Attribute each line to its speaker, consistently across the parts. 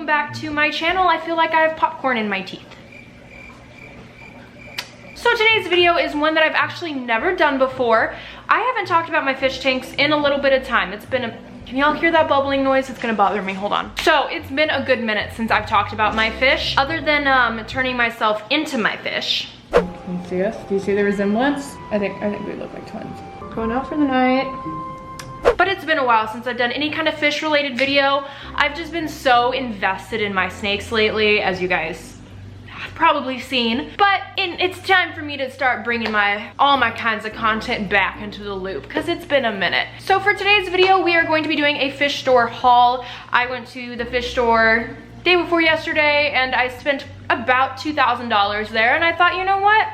Speaker 1: welcome back to my channel. I feel like I have popcorn in my teeth. So today's video is one that I've actually never done before. I haven't talked about my fish tanks in a little bit of time. It's been can y'all hear that bubbling noise? It's gonna bother me, hold on. So it's been a good minute since I've talked about my fish, other than turning myself into my fish.
Speaker 2: Can you see us? Do you see the resemblance? I think we look like twins. Going out for the night.
Speaker 1: But it's been a while since I've done any kind of fish related video. I've just been so invested in my snakes lately, as you guys have probably seen. But it's time for me to start bringing all my kinds of content back into the loop, because it's been a minute. So for today's video, we are going to be doing a fish store haul. I went to the fish store day before yesterday and I spent about $2,000 there, and I thought, you know what?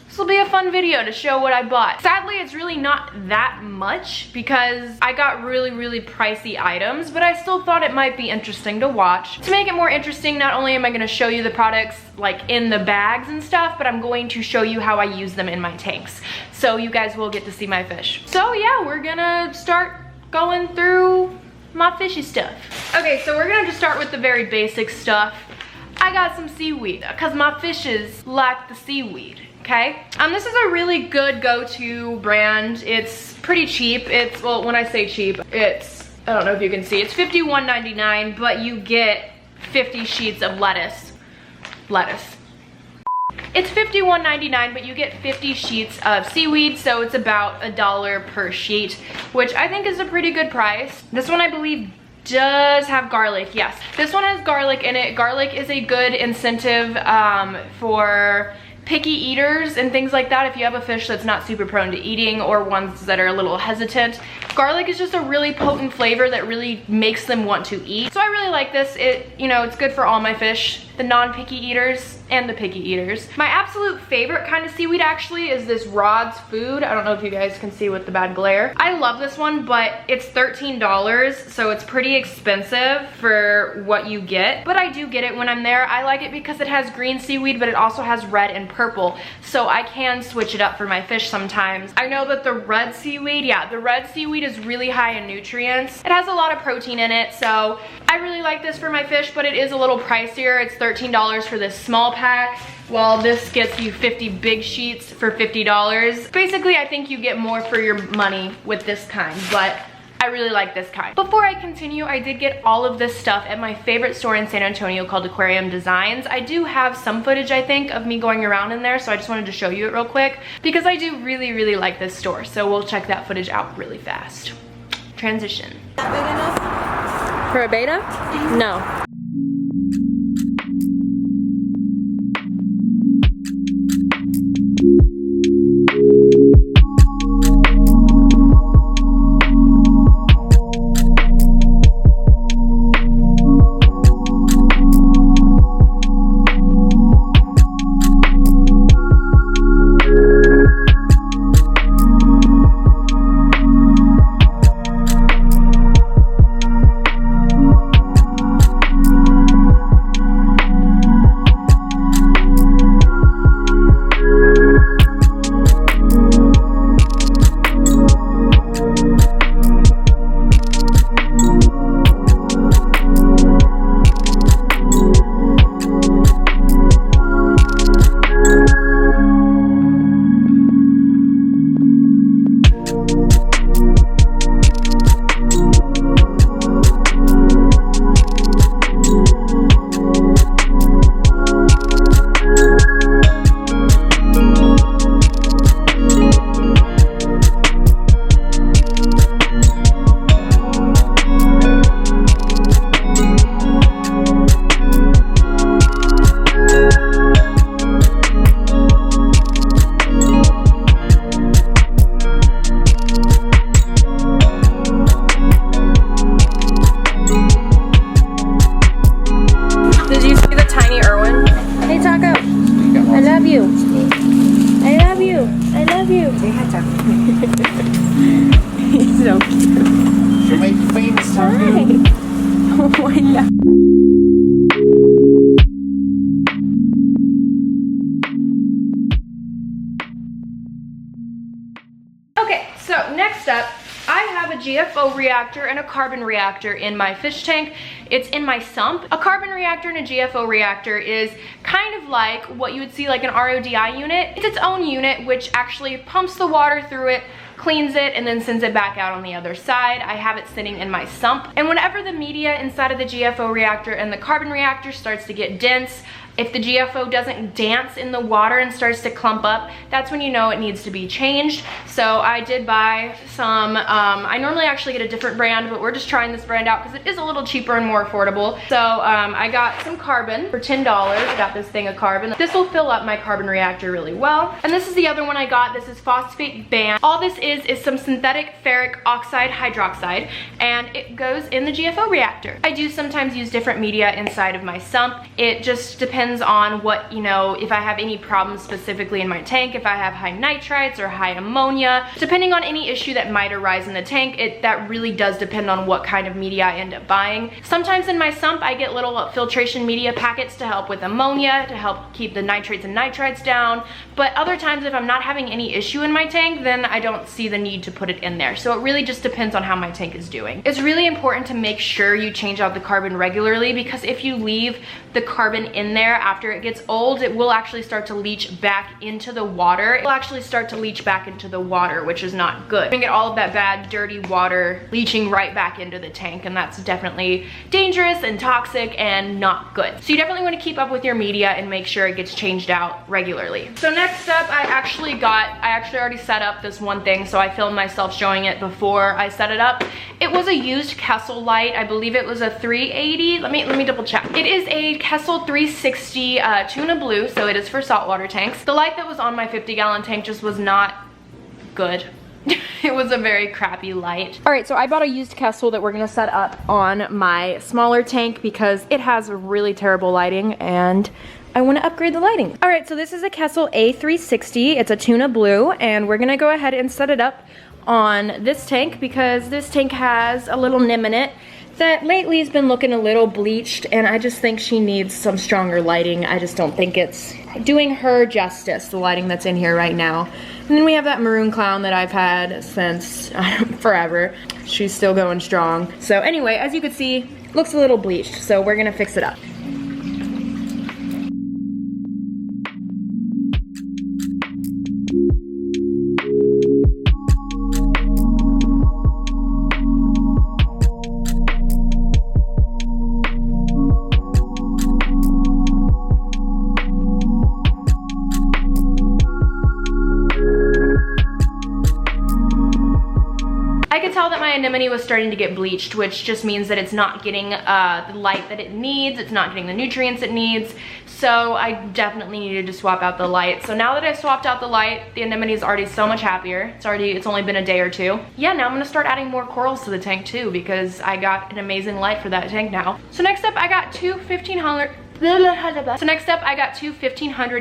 Speaker 1: This will be a fun video to show what I bought. Sadly, it's really not that much because I got really, really pricey items, but I still thought it might be interesting to watch. To make it more interesting, not only am I gonna show you the products like in the bags and stuff, but I'm going to show you how I use them in my tanks. So you guys will get to see my fish. So yeah, we're gonna start going through my fishy stuff. Okay, so we're gonna just start with the very basic stuff. I got some seaweed because my fishes like the seaweed. Okay, this is a really good go-to brand. It's pretty cheap. It's, well, when I say cheap, it's, I don't know if you can see, it's $51.99, but you get 50 sheets of lettuce. It's $51.99, but you get 50 sheets of seaweed, so it's about $1 per sheet, which I think is a pretty good price. This one, I believe, does have garlic. Yes, this one has garlic in it. Garlic is a good incentive for picky eaters and things like that. If you have a fish that's not super prone to eating or ones that are a little hesitant, garlic is just a really potent flavor that really makes them want to eat. So I really like this. It's good for all my fish, the non-picky eaters and the picky eaters. My absolute favorite kind of seaweed actually is this Rod's Food. I don't know if you guys can see with the bad glare. I love this one, but it's $13, so it's pretty expensive for what you get. But I do get it when I'm there. I like it because it has green seaweed, but it also has red and purple, so I can switch it up for my fish sometimes. I know that the red seaweed, the red seaweed is really high in nutrients. It has a lot of protein in it, so I really like this for my fish, but it is a little pricier. It's $13 for this small pack, while this gets you 50 big sheets for $50. Basically, I think you get more for your money with this kind, but I really like this kind. Before I continue, I did get all of this stuff at my favorite store in San Antonio called AQUARIUM Designs. I do have some footage, I think, of me going around in there, so I just wanted to show you it real quick because I do really, really like this store. So we'll check that footage out really fast. Transition.
Speaker 3: That big enough?
Speaker 1: For a beta? No.
Speaker 2: He's so cute.
Speaker 3: She'll make you famous, Tommy.
Speaker 2: Oh my god.
Speaker 1: Okay, so next up, I have a GFO reactor and a carbon reactor in my fish tank. It's in my sump. A carbon reactor and a GFO reactor is kind of like what you would see like an RODI unit. It's its own unit which actually pumps the water through it, cleans it, and then sends it back out on the other side. I have it sitting in my sump. And whenever the media inside of the GFO reactor and the carbon reactor starts to get dense, if the GFO doesn't dance in the water and starts to clump up, that's when you know it needs to be changed. So I did buy some, I normally actually get a different brand, but we're just trying this brand out because it is a little cheaper and more affordable. So I got some carbon for $10. I got this thing of carbon. This will fill up my carbon reactor really well. And this is the other one I got. This is phosphate band. All this is some synthetic ferric oxide hydroxide, and it goes in the GFO reactor. I do sometimes use different media inside of my sump. It just depends on what, you know, if I have any problems specifically in my tank, if I have high nitrites or high ammonia, depending on any issue that might arise in the tank, that really does depend on what kind of media I end up buying. Sometimes in my sump, I get little filtration media packets to help with ammonia, to help keep the nitrates and nitrites down. But other times, if I'm not having any issue in my tank, then I don't see the need to put it in there. So it really just depends on how my tank is doing. It's really important to make sure you change out the carbon regularly, because if you leave the carbon in there after it gets old, it will actually start to leach back into the water. It will actually start to leach back into the water, which is not good. You can get all of that bad, dirty water leaching right back into the tank, and that's definitely dangerous and toxic and not good. So you definitely want to keep up with your media and make sure it gets changed out regularly. So next up, I actually already set up this one thing, so I filmed myself showing it before I set it up. It was a used Kessel light. I believe it was a 380. Let me double check. It is a Kessel 360 tuna blue, so it is for saltwater tanks. The light that was on my 50-gallon tank just was not good. It was a very crappy light. All right, so I bought a used Kessel that we're gonna set up on my smaller tank because it has really terrible lighting and I want to upgrade the lighting. All right, so this is a Kessel A360. It's a tuna blue, and we're gonna go ahead and set it up on this tank because this tank has a little nim in it that lately has been looking a little bleached, and I just think she needs some stronger lighting. I just don't think it's doing her justice, the lighting that's in here right now. And then we have that maroon clown that I've had since forever. She's still going strong. So anyway, as you can see, looks a little bleached, so we're gonna fix it up. I could tell that my anemone was starting to get bleached, which just means that it's not getting the light that it needs, it's not getting the nutrients it needs, so I definitely needed to swap out the light. So now that I've swapped out the light, the anemone is already so much happier. It's only been a day or two. Yeah, now I'm gonna start adding more corals to the tank too, because I got an amazing light for that tank now. So next up, I got two 1500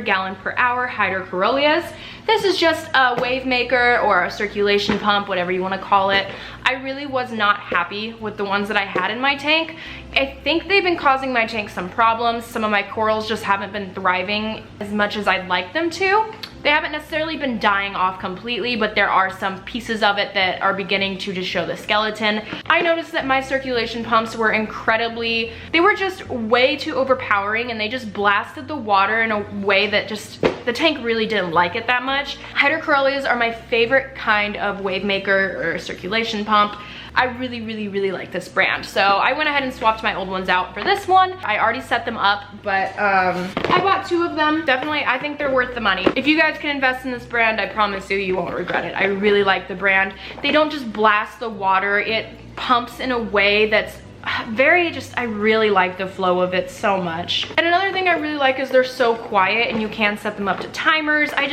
Speaker 1: gallon per hour hydrocorollas. This is just a wave maker or a circulation pump, whatever you want to call it. I really was not happy with the ones that I had in my tank. I think they've been causing my tank some problems. Some of my corals just haven't been thriving as much as I'd like them to. They haven't necessarily been dying off completely, but there are some pieces of it that are beginning to just show the skeleton. I noticed that my circulation pumps were they were just way too overpowering, and they just blasted the water in a way that just, the tank really didn't like it that much. Hydrocorollas are my favorite kind of wave maker or circulation pump. I really, really, really like this brand. So I went ahead and swapped my old ones out for this one. I already set them up, but I bought two of them. Definitely, I think they're worth the money. If you guys can invest in this brand, I promise you, you won't regret it. I really like the brand. They don't just blast the water. It pumps in a way that's I really like the flow of it so much. And another thing I really like is they're so quiet, and you can set them up to timers. I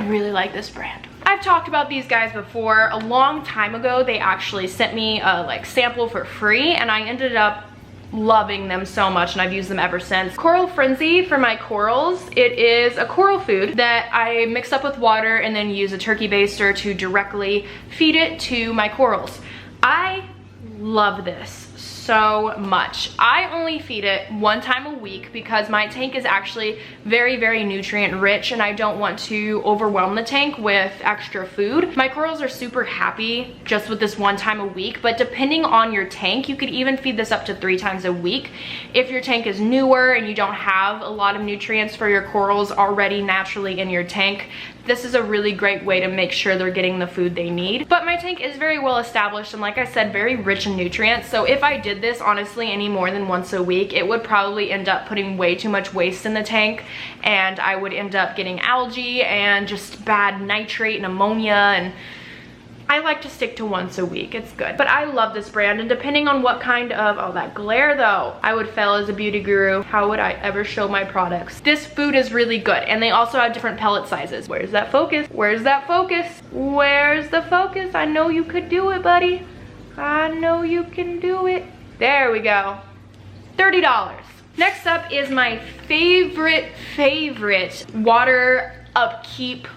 Speaker 1: really like this brand. I've talked about these guys before. A long time ago, they actually sent me a sample for free, and I ended up loving them so much, and I've used them ever since. Coral Frenzy for my corals. It is a coral food that I mix up with water and then use a turkey baster to directly feed it to my corals. I love this so much. I only feed it 1 time a week because my tank is actually very, very nutrient rich and I don't want to overwhelm the tank with extra food. My corals are super happy just with this 1 time a week, but depending on your tank, you could even feed this up to 3 times a week. If your tank is newer and you don't have a lot of nutrients for your corals already naturally in your tank, this is a really great way to make sure they're getting the food they need. But my tank is very well established and, like I said, very rich in nutrients. So if I did this honestly any more than once a week, it would probably end up putting way too much waste in the tank and I would end up getting algae and just bad nitrate and ammonia, and I like to stick to once a week. It's good. But I love this brand, and depending on what kind of, oh, that glare though, I would fail as a beauty guru. How would I ever show my products? This food is really good, and they also have different pellet sizes. Where's that focus? Where's that focus? Where's the focus? I know you could do it, buddy. I know you can do it. There we go. $30. Next up is my favorite water upkeep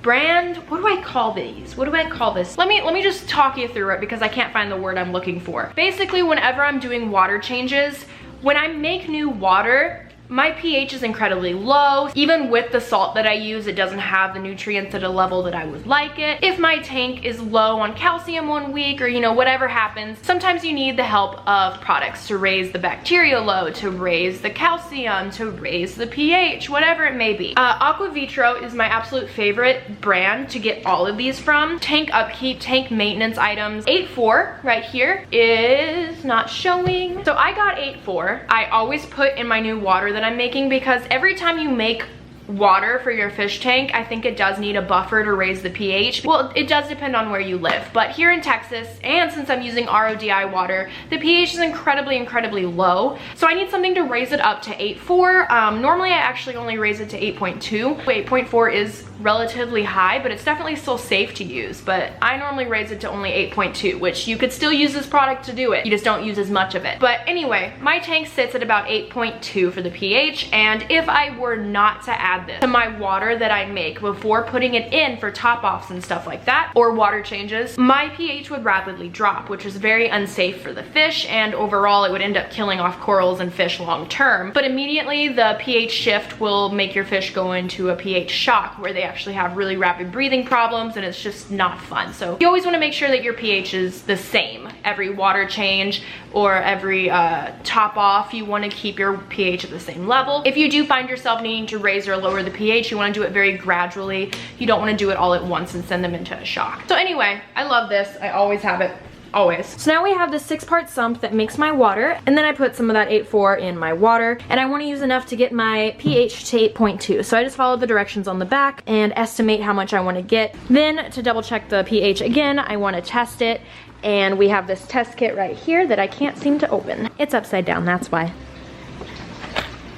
Speaker 1: brand. What do I call these? What do I call this? Let me just talk you through it because I can't find the word I'm looking for. Basically, whenever I'm doing water changes, when I make new water, my pH is incredibly low. Even with the salt that I use, it doesn't have the nutrients at a level that I would like it. If my tank is low on calcium 1 week, or whatever happens, sometimes you need the help of products to raise the bacteria load, to raise the calcium, to raise the pH, whatever it may be. AquaVitro is my absolute favorite brand to get all of these from. Tank upkeep, tank maintenance items. 8.4 right here is not showing. So I got 8.4. I always put in my new water that I'm making because every time you make water for your fish tank, I think it does need a buffer to raise the pH. Well, it does depend on where you live, but here in Texas, and since I'm using RODI water, the pH is incredibly low. So I need something to raise it up to 8.4. Normally I actually only raise it to 8.2. 8.4 is relatively high, but it's definitely still safe to use. But I normally raise it to only 8.2, which you could still use this product to do it. You just don't use as much of it. But anyway, my tank sits at about 8.2 for the pH, and if I were not to add this to my water that I make before putting it in for top offs and stuff like that, or water changes, my pH would rapidly drop, which is very unsafe for the fish, and overall it would end up killing off corals and fish long term. But immediately the pH shift will make your fish go into a pH shock where they actually have really rapid breathing problems, and it's just not fun. So you always want to make sure that your pH is the same every water change or every top off. You want to keep your pH at the same level. If you do find yourself needing to raise or lower the pH, you want to do it very gradually. You don't want to do it all at once and send them into a shock. So anyway, I love this. I always have it. Always. So now we have this 6-part sump that makes my water, and then I put some of that 8.4 in my water, and I want to use enough to get my pH to 8.2. So I just follow the directions on the back and estimate how much I want to get. Then to double check the pH again, I want to test it, and we have this test kit right here that I can't seem to open. It's upside down, that's why.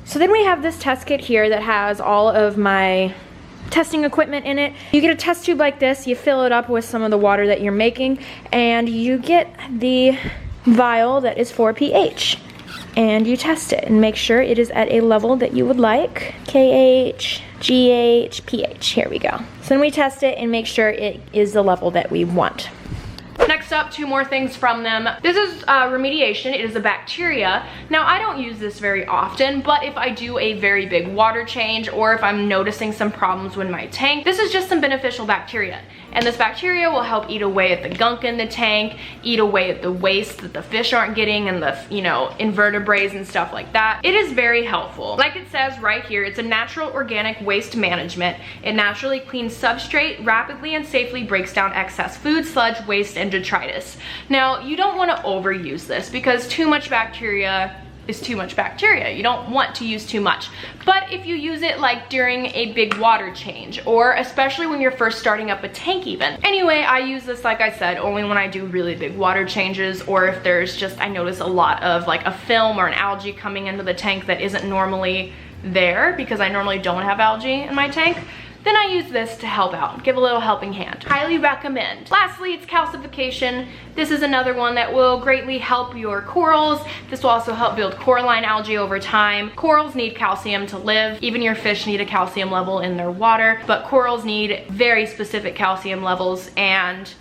Speaker 1: So then we have this test kit here that has all of my testing equipment in it. You get a test tube like this, you fill it up with some of the water that you're making, and you get the vial that is for pH. And you test it and make sure it is at a level that you would like. KH, GH, pH, here we go. So then we test it and make sure it is the level that we want. Next up, 2 more things from them. This is remediation. It is a bacteria. Now, I don't use this very often, but if I do a very big water change or if I'm noticing some problems with my tank, this is just some beneficial bacteria. And this bacteria will help eat away at the gunk in the tank, eat away at the waste that the fish aren't getting and the, invertebrates and stuff like that. It is very helpful. Like it says right here, it's a natural organic waste management. It naturally cleans substrate, rapidly and safely breaks down excess food, sludge, waste, and detritus. Now, you don't want to overuse this because too much bacteria is too much bacteria. You don't want to use too much. But if you use it like during a big water change, or especially when you're first starting up a tank even. Anyway, I use this, like I said, only when I do really big water changes, or if there's just, I notice a lot of like a film or an algae coming into the tank that isn't normally there because I normally don't have algae in my tank. Then I use this to help out, give a little helping hand. Highly recommend. Lastly, it's calcification. This is another one that will greatly help your corals. This will also help build coralline algae over time. Corals need calcium to live. Even your fish need a calcium level in their water, but corals need very specific calcium levels, and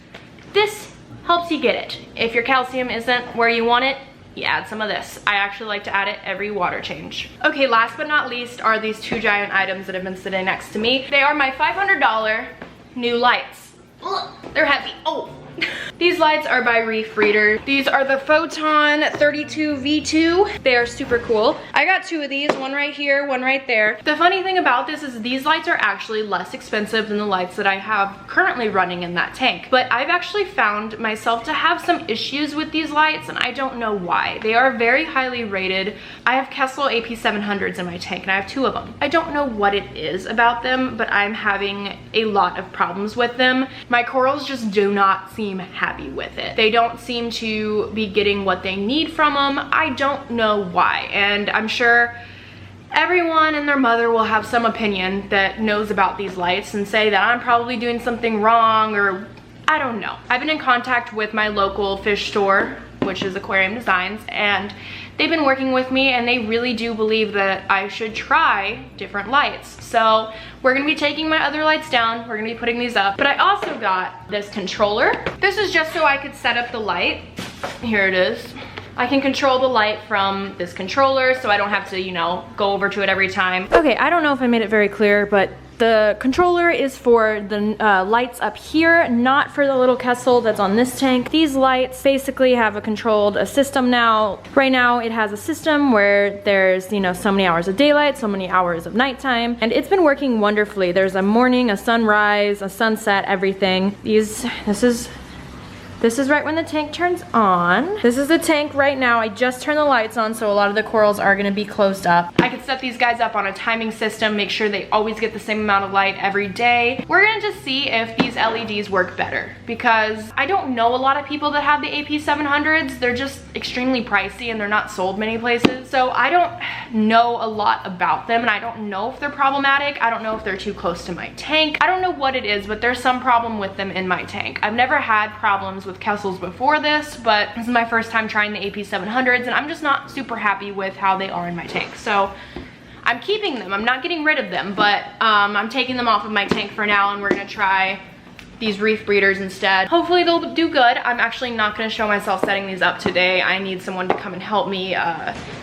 Speaker 1: this helps you get it. If your calcium isn't where you want it, you add some of this. I actually like to add it every water change. Okay, last but not least are these two giant items that have been sitting next to me. They are my $500 new lights. Ugh, they're heavy. Oh. These lights are by Reef. These are the Photon 32 V2. They are super cool. I got two of these, one right here, one right there. The funny thing about this is these lights are actually less expensive than the lights that I have currently running in that tank. But I've actually found myself to have some issues with these lights, and I don't know why. They are very highly rated. I have Kessil AP700s in my tank, and I have two of them. I don't know what it is about them, but I'm having a lot of problems with them. My corals just do not seem happy with it. They don't seem to be getting what they need from them. I don't know why, and I'm sure everyone and their mother will have some opinion that knows about these lights and say that I'm probably doing something wrong, or I don't know. I've been in contact with my local fish store, which is Aquarium Designs, and they've been working with me, and they really do believe that I should try different lights. So we're gonna be taking my other lights down. We're gonna be putting these up. But I also got this controller. This is just so I could set up the light. Here it is. I can control the light from this controller, so I don't have to, you know, go over to it every time. Okay, I don't know if I made it very clear, but the controller is for the lights up here, not for the little Kessil that's on this tank. These lights basically have a system now. Right now it has a system where there's, you know, so many hours of daylight, so many hours of nighttime, and it's been working wonderfully. There's a morning, a sunrise, a sunset, everything. This is right when the tank turns on. This is the tank right now. I just turned the lights on, so a lot of the corals are gonna be closed up. I could set these guys up on a timing system, make sure they always get the same amount of light every day. We're gonna just see if these LEDs work better, because I don't know a lot of people that have the AP700s. They're just extremely pricey and they're not sold many places. So I don't know a lot about them, and I don't know if they're problematic. I don't know if they're too close to my tank. I don't know what it is, but there's some problem with them in my tank. I've never had problems with Kessils before this, but this is my first time trying the AP700s, and I'm just not super happy with how they are in my tank. So I'm keeping them. I'm not getting rid of them, but I'm taking them off of my tank for now, and we're gonna try these Reef breeders instead. Hopefully they'll do good. I'm actually not gonna show myself setting these up today. I need someone to come and help me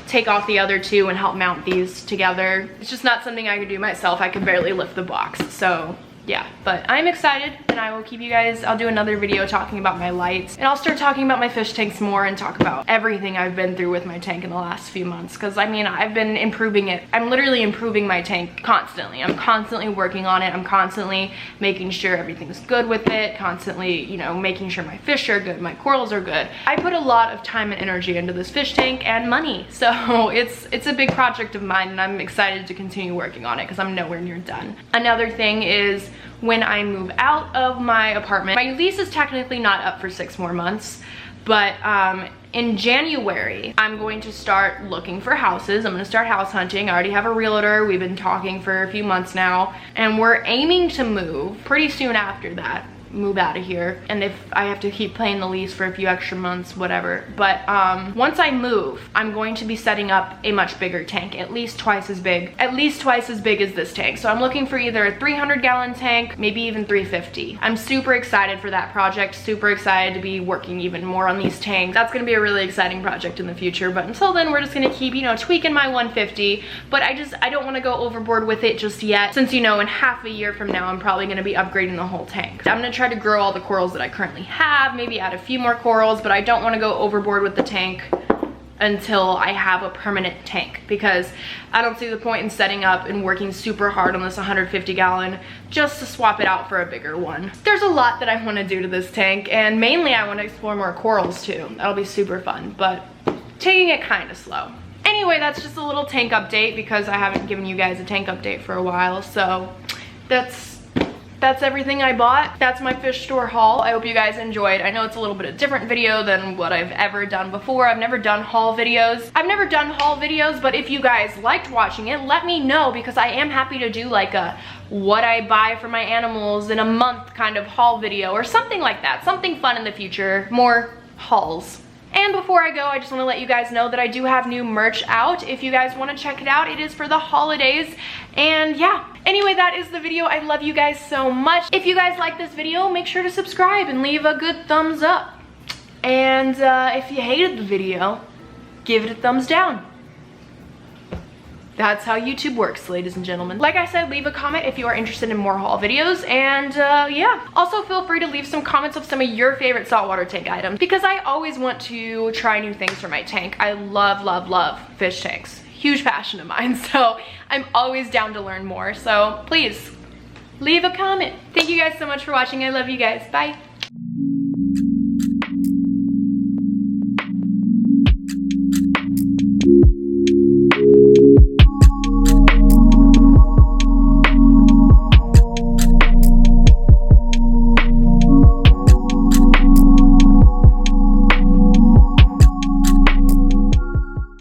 Speaker 1: take off the other two and help mount these together. It's just not something I could do myself. I could barely lift the box, so yeah, but I'm excited, and I will keep you guys, I'll do another video talking about my lights, and I'll start talking about my fish tanks more and talk about everything I've been through with my tank in the last few months, because I mean, I've been improving it. I'm literally improving my tank constantly. I'm constantly working on it. I'm constantly making sure everything's good with it, constantly, you know, making sure my fish are good, my corals are good. I put a lot of time and energy into this fish tank and money, so it's a big project of mine, and I'm excited to continue working on it because I'm nowhere near done. Another thing is, when I move out of my apartment, my lease is technically not up for 6 more months, but in January, I'm going to start looking for houses. I'm gonna start house hunting. I already have a realtor. We've been talking for a few months now, and we're aiming to move pretty soon after that. Move out of here, and if I have to keep paying the lease for a few extra months, whatever. But once I move, I'm going to be setting up a much bigger tank, at least twice as big as this tank. So I'm looking for either a 300-gallon tank, maybe even 350. I'm super excited for that project, super excited to be working even more on these tanks. That's gonna be a really exciting project in the future, but until then, we're just gonna keep, you know, tweaking my 150, but I don't wanna go overboard with it just yet, since, you know, in half a year from now, I'm probably gonna be upgrading the whole tank. I'm gonna try to grow all the corals that I currently have, maybe add a few more corals, but I don't want to go overboard with the tank until I have a permanent tank, because I don't see the point in setting up and working super hard on this 150-gallon just to swap it out for a bigger one. There's a lot that I want to do to this tank, and mainly I want to explore more corals too. That'll be super fun, but taking it kind of slow. Anyway, that's just a little tank update, because I haven't given you guys a tank update for a while, so that's everything I bought. That's my fish store haul. I hope you guys enjoyed. I know it's a little bit of a different video than what I've ever done before. I've never done haul videos. But if you guys liked watching it, let me know, because I am happy to do like a what I buy for my animals in a month kind of haul video or something like that. Something fun in the future, more hauls. And before I go, I just want to let you guys know that I do have new merch out. If you guys want to check it out, it is for the holidays. And yeah, anyway, that is the video. I love you guys so much. If you guys like this video, make sure to subscribe and leave a good thumbs up. And if you hated the video, give it a thumbs down. That's how YouTube works, ladies and gentlemen. Like I said, leave a comment if you are interested in more haul videos, and yeah. Also feel free to leave some comments of some of your favorite saltwater tank items, because I always want to try new things for my tank. I love, love, love fish tanks. Huge passion of mine, so I'm always down to learn more. So please, leave a comment. Thank you guys so much for watching. I love you guys. Bye.